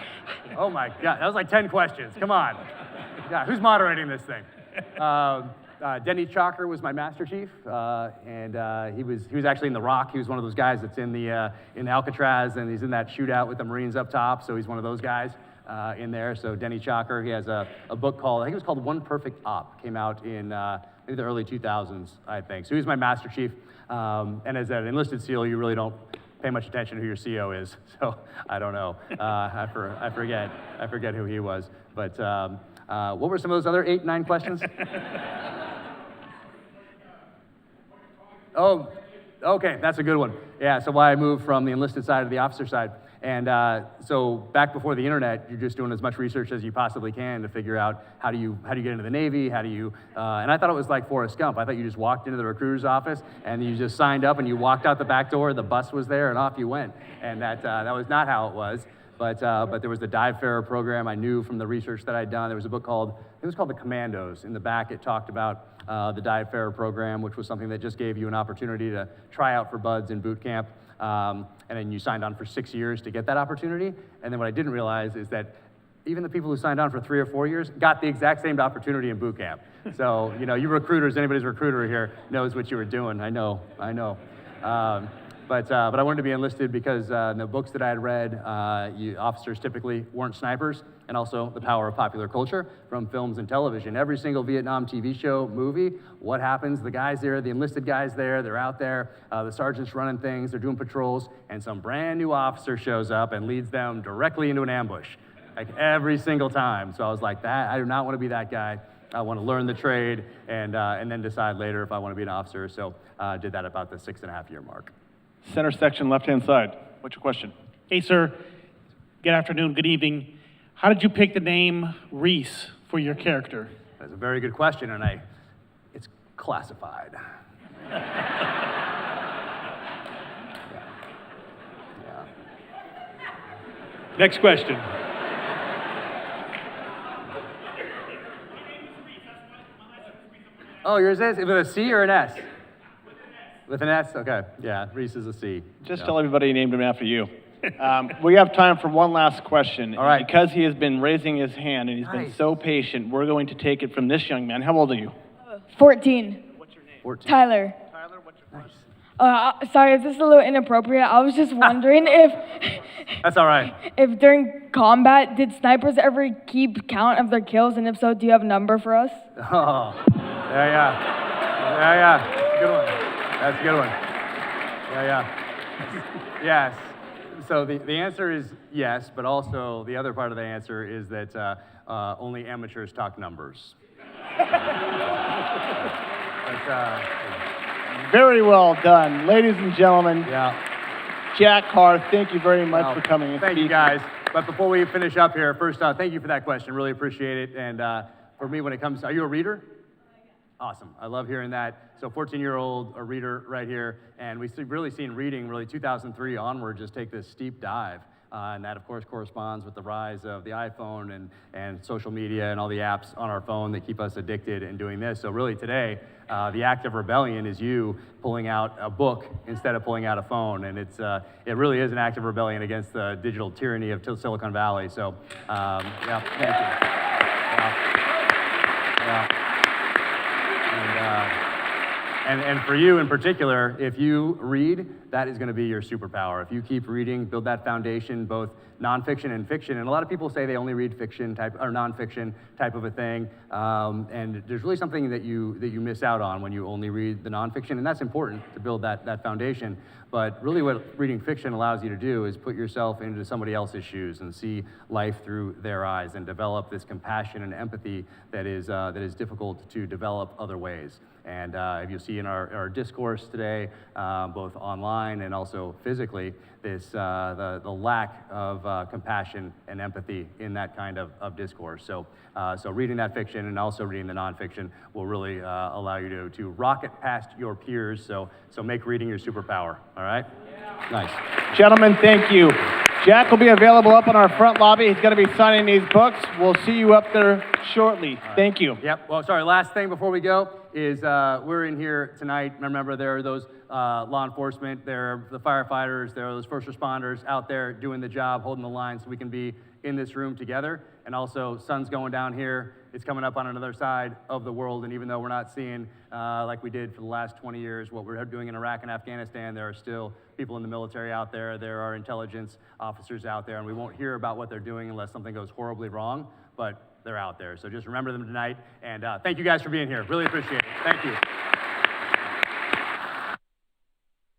Oh my God, that was like 10 questions. Come on. Yeah, who's moderating this thing? Denny Chalker was my Master Chief, and he was actually in The Rock. He was one of those guys that's in Alcatraz, and he's in that shootout with the Marines up top, so he's one of those guys in there. So Denny Chalker, he has a book called, I think it was called One Perfect Op, came out in maybe the early 2000s, I think. So he's my Master Chief, and as an enlisted SEAL, you really don't pay much attention to who your CO is, so I don't know. I forget who he was, but what were some of those other 8, 9 questions? Oh, okay, that's a good one. Yeah, so why I moved from the enlisted side to the officer side. And so back before the internet, you're just doing as much research as you possibly can to figure out how do you get into the Navy, and I thought it was like Forrest Gump. I thought you just walked into the recruiter's office and you just signed up and you walked out the back door, the bus was there, and off you went. And that was not how it was. But there was the dive-farer program I knew from the research that I'd done. There was a book called The Commandos. In the back, it talked about the dive-farer program, which was something that just gave you an opportunity to try out for BUDS in boot camp. And then you signed on for 6 years to get that opportunity. And then what I didn't realize is that even the people who signed on for 3 or 4 years got the exact same opportunity in boot camp. So, you know, you recruiters, anybody's recruiter here knows what you were doing. I know. But I wanted to be enlisted because in the books that I had read, officers typically weren't snipers, and also the power of popular culture from films and television. Every single Vietnam TV show, movie, what happens? The guys there, the enlisted guys there, they're out there, the sergeant's running things, they're doing patrols, and some brand new officer shows up and leads them directly into an ambush, like every single time. So I was like, I do not want to be that guy. I want to learn the trade and then decide later if I want to be an officer. So I did that about the 6.5-year mark. Center section, left-hand side. What's your question? Hey, sir. Good afternoon, good evening. How did you pick the name Reece for your character? That's a very good question, and it's classified. Next question. Oh, yours is? With a C or an S? With an S? Okay. Yeah, Reece is a C. Just tell everybody you named him after you. We have time for one last question. All right. Because he has been raising his hand and he's been so patient, we're going to take it from this young man. How old are you? 14. What's your name? 14. Tyler. Tyler, what's your question? Sorry, if this is a little inappropriate. I was just wondering if That's all right. if during combat, did snipers ever keep count of their kills? And if so, do you have a number for us? Oh, yeah. Good one. That's a good one. Yeah. Yes. So the answer is yes, but also the other part of the answer is that only amateurs talk numbers. Very well done. Ladies and gentlemen, Yeah. Jack Carr, thank you very much for coming. Thank you, guys. But before we finish up here, first, thank you for that question. Really appreciate it. And for me, when it comes to, are you a reader? Awesome. I love hearing that. So 14-year-old, a reader right here. And we've really seen reading, really 2003 onward, just take this steep dive. And that, of course, corresponds with the rise of the iPhone and social media and all the apps on our phone that keep us addicted and doing this. So really today, the act of rebellion is you pulling out a book instead of pulling out a phone. And it really is an act of rebellion against the digital tyranny of Silicon Valley. So, yeah, thank you. And for you in particular, if you read, that is going to be your superpower. If you keep reading, build that foundation, both nonfiction and fiction. And a lot of people say they only read fiction type or nonfiction type of a thing. And there's really something that you miss out on when you only read the nonfiction, and that's important to build that foundation. But really what reading fiction allows you to do is put yourself into somebody else's shoes and see life through their eyes and develop this compassion and empathy that is difficult to develop other ways. And if you see in our discourse today, both online and also physically, the lack of compassion and empathy in that kind of discourse. So reading that fiction and also reading the nonfiction will really allow you to rocket past your peers. So make reading your superpower. All right? Yeah. Nice. Gentlemen, thank you. Jack will be available up in our front lobby. He's going to be signing these books. We'll see you up there shortly. Right. Thank you. Yep. Well, sorry, last thing before we go is we're in here tonight. Remember, there are those law enforcement, there are the firefighters, there are those first responders out there doing the job, holding the line so we can be in this room together. And also, sun's going down here. It's coming up on another side of the world. And even though we're not seeing, like we did for the last 20 years, what we're doing in Iraq and Afghanistan, there are still people in the military out there. There are intelligence officers out there. And we won't hear about what they're doing unless something goes horribly wrong. But they're out there. So just remember them tonight. And thank you guys for being here. Really appreciate it. Thank you.